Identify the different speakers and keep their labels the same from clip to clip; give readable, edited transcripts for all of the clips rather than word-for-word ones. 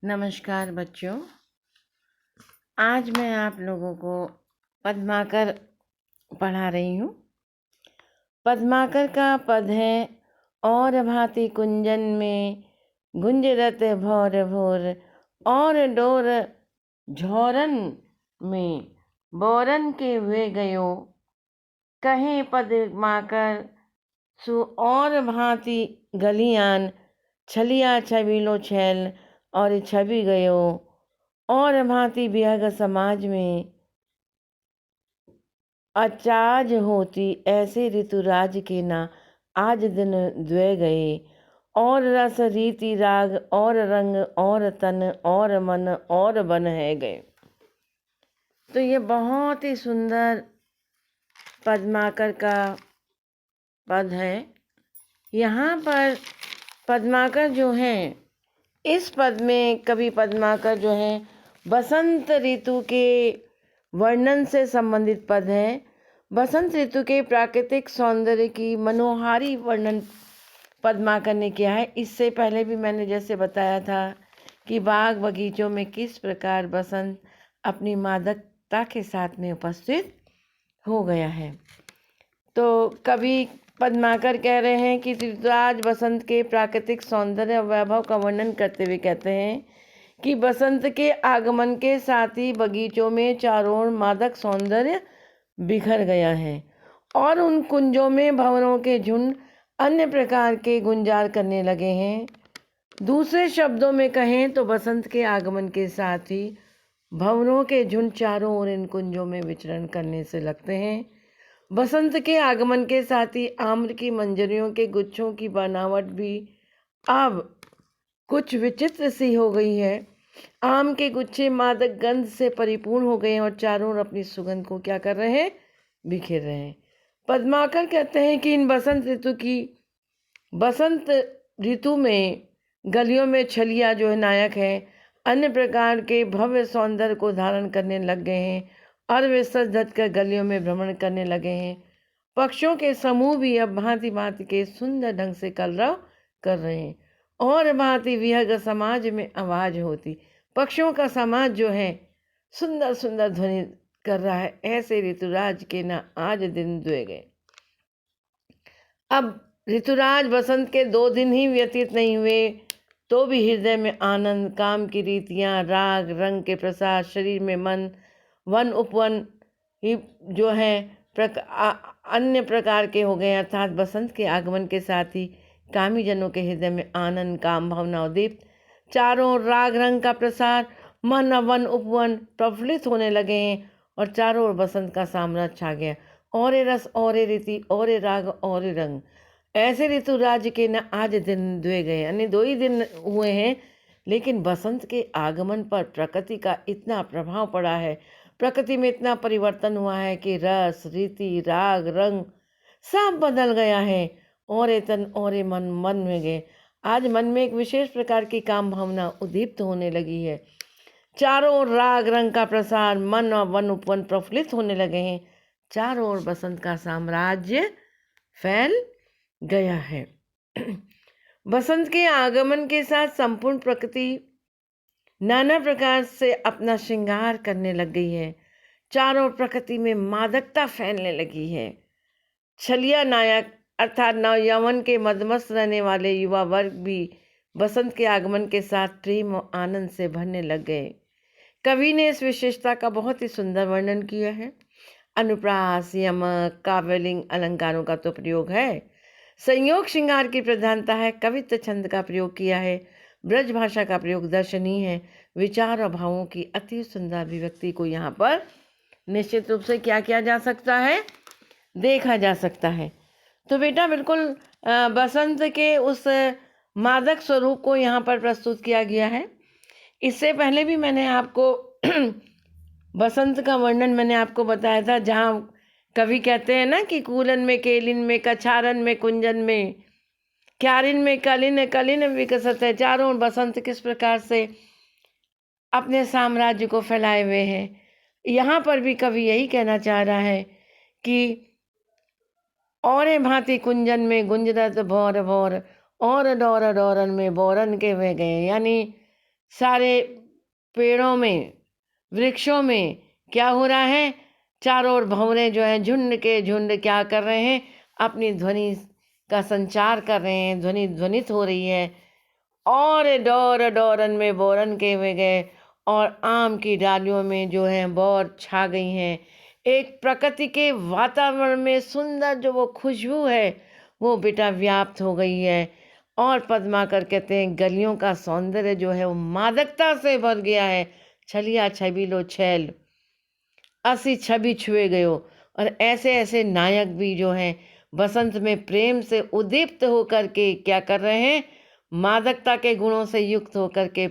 Speaker 1: नमस्कार बच्चों। आज मैं आप लोगों को पद्माकर पढ़ा रही हूँ। पद्माकर का पद है और भांति कुंजन में गुंजरत भौर भोर, और डोर झौरन में बोरन के हुए गयो, कहे पद्माकर सु और भांति गलियान, छलिया छबीलो छैल और छवि गयो, और भांति विहग समाज में अचाज होती, ऐसे ऋतुराज के ना आज दिन द्वे गए, और रस रीति राग और रंग और तन और मन और बन है गए। तो ये बहुत ही सुंदर पद्माकर का पद है। यहाँ पर पद्माकर जो हैं, इस पद में कवि पद्माकर जो है बसंत ऋतु के वर्णन से संबंधित पद है। बसंत ऋतु के प्राकृतिक सौंदर्य की मनोहारी वर्णन पद्माकर ने किया है। इससे पहले भी मैंने जैसे बताया था कि बाग बगीचों में किस प्रकार बसंत अपनी मादकता के साथ में उपस्थित हो गया है। तो कवि पद्माकर कह रहे हैं कि ऋतुराज बसंत के प्राकृतिक सौंदर्य और वैभव का वर्णन करते हुए कहते हैं कि बसंत के आगमन के साथ ही बगीचों में चारों ओर मादक सौंदर्य बिखर गया है, और उन कुंजों में भंवरों के झुंड अन्य प्रकार के गुंजार करने लगे हैं। दूसरे शब्दों में कहें तो बसंत के आगमन के साथ ही भंवरों के झुंड चारों ओर इन कुंजों में विचरण करने से लगते हैं। बसंत के आगमन के साथ ही आम्र की मंजरियों के गुच्छों की बनावट भी अब कुछ विचित्र सी हो गई है। आम के गुच्छे मादक गंध से परिपूर्ण हो गए हैं और चारों ओर अपनी सुगंध को क्या कर रहे हैं, बिखेर रहे हैं। पद्माकर कहते हैं कि इन बसंत ऋतु में गलियों में छलिया जो है नायक है, अन्य प्रकार के भव्य सौंदर्य को धारण करने लग गए हैं और वे सज धज कर गलियों में भ्रमण करने लगे हैं। पक्षियों के समूह भी अब भांति भांति के सुंदर ढंग से कलरव कर रहे हैं, और भांति विहग समाज में आवाज होती। पक्षियों का समाज जो है सुंदर सुंदर ध्वनि कर रहा है, ऐसे ऋतुराज के ना आज दिन दुए गए। अब ऋतुराज बसंत के 2 दिन ही व्यतीत नहीं हुए तो भी हृदय में आनंद, काम की रीतियां, राग रंग के प्रसार, शरीर में मन, वन उपवन ही जो है अन्य प्रकार के हो गए। अर्थात बसंत के आगमन के साथ ही कामी जनों के हृदय में आनंद, काम भावना उद्दीप्त, चारों ओर राग रंग का प्रसार, मन वन उपवन प्रफुल्लित होने लगे हैं और चारों ओर बसंत का साम्राज्य छा गया। और रस और रीति और राग और रंग, ऐसे ऋतु राज्य के न आज दिन दुए गए, यानी 2 ही दिन हुए हैं, लेकिन बसंत के आगमन पर प्रकृति का इतना प्रभाव पड़ा है, प्रकृति में इतना परिवर्तन हुआ है कि रस रीति राग रंग सब बदल गया है। और तन और मन मन में गए। आज मन में एक विशेष प्रकार की काम भावना उद्दीप्त होने लगी है। चारों ओर राग रंग का प्रसार, मन और वन उपवन प्रफुल्लित होने लगे हैं। चारों ओर बसंत का साम्राज्य फैल गया है। बसंत के आगमन के साथ संपूर्ण प्रकृति नाना प्रकार से अपना श्रृंगार करने लग गई है। चारों प्रकृति में मादकता फैलने लगी है। छलिया नायक अर्थात नवयौवन के मदमस्त रहने वाले युवा वर्ग भी बसंत के आगमन के साथ प्रेम और आनंद से भरने लग गए। कवि ने इस विशेषता का बहुत ही सुंदर वर्णन किया है। अनुप्रास, यमक, काव्यलिंग अलंकारों का तो प्रयोग है, संयोग श्रृंगार की प्रधानता है, कवित्व छंद का प्रयोग किया है, ब्रज भाषा का प्रयोग दर्शनीय है। विचार और भावों की अति सुंदर अभिव्यक्ति को यहाँ पर निश्चित रूप से क्या किया जा सकता है, देखा जा सकता है। तो बेटा बिल्कुल बसंत के उस मादक स्वरूप को यहाँ पर प्रस्तुत किया गया है। इससे पहले भी मैंने आपको बसंत का वर्णन मैंने आपको बताया था, जहाँ कवि कहते हैं ना कि कूलन में केलिन में कछारन में कुंजन में क्यारिन में कलिन कलिन विकसत है। चारों ओर बसंत किस प्रकार से अपने साम्राज्य को फैलाए हुए हैं। यहाँ पर भी कवि यही कहना चाह रहा है कि और भांति कुंजन में गुंजरत भौर भौर, और डौर डौरन में बोरन के वे गए, यानी सारे पेड़ों में, वृक्षों में क्या हो रहा है, चारों ओर भंवरे जो हैं झुंड के झुंड क्या कर रहे हैं, अपनी ध्वनि का संचार कर रहे हैं, ध्वनि ध्वनित हो रही है। और डोर डोरन में बोरन के में गए, और आम की डालियों में जो है बौर छा गई हैं। एक प्रकृति के वातावरण में सुंदर जो वो खुशबू है वो बेटा व्याप्त हो गई है। और पद्माकर कहते हैं गलियों का सौंदर्य जो है वो मादकता से भर गया है। छलिया छबीलो छैल असी छवि छुए गयो। और ऐसे ऐसे नायक भी जो हैं बसंत में प्रेम से उद्दीप्त होकर के क्या कर रहे हैं, मादकता के गुणों से युक्त होकर के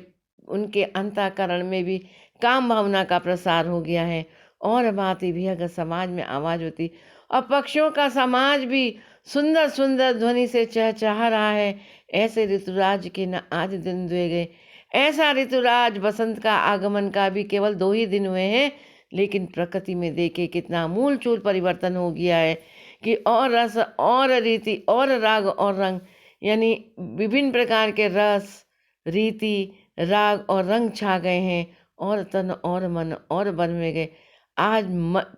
Speaker 1: उनके अंतःकरण में भी काम भावना का प्रसार हो गया है। और बात ही भी अगर समाज में आवाज होती, और पक्षियों का समाज भी सुंदर सुंदर ध्वनि से चहचहा रहा है। ऐसे ऋतुराज के न आज दिन दुए गए। ऐसा ऋतुराज बसंत का आगमन का भी केवल 2 ही दिन हुए हैं, लेकिन प्रकृति में देखे कितना आमूलचूल परिवर्तन हो गया है कि और रस और रीति और राग और रंग, यानी विभिन्न प्रकार के रस, रीति, राग और रंग छा गए हैं। और तन और मन और बन में गए। आज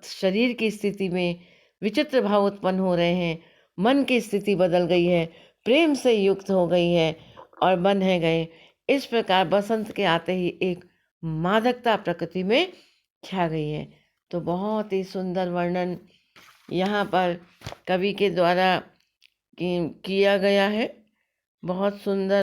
Speaker 1: शरीर की स्थिति में विचित्र भाव उत्पन्न हो रहे हैं, मन की स्थिति बदल गई है, प्रेम से युक्त हो गई है और बन है गए। इस प्रकार बसंत के आते ही एक मादकता प्रकृति में छा गई है। तो बहुत ही सुंदर वर्णन यहाँ पर कवि के द्वारा किया गया है। बहुत सुंदर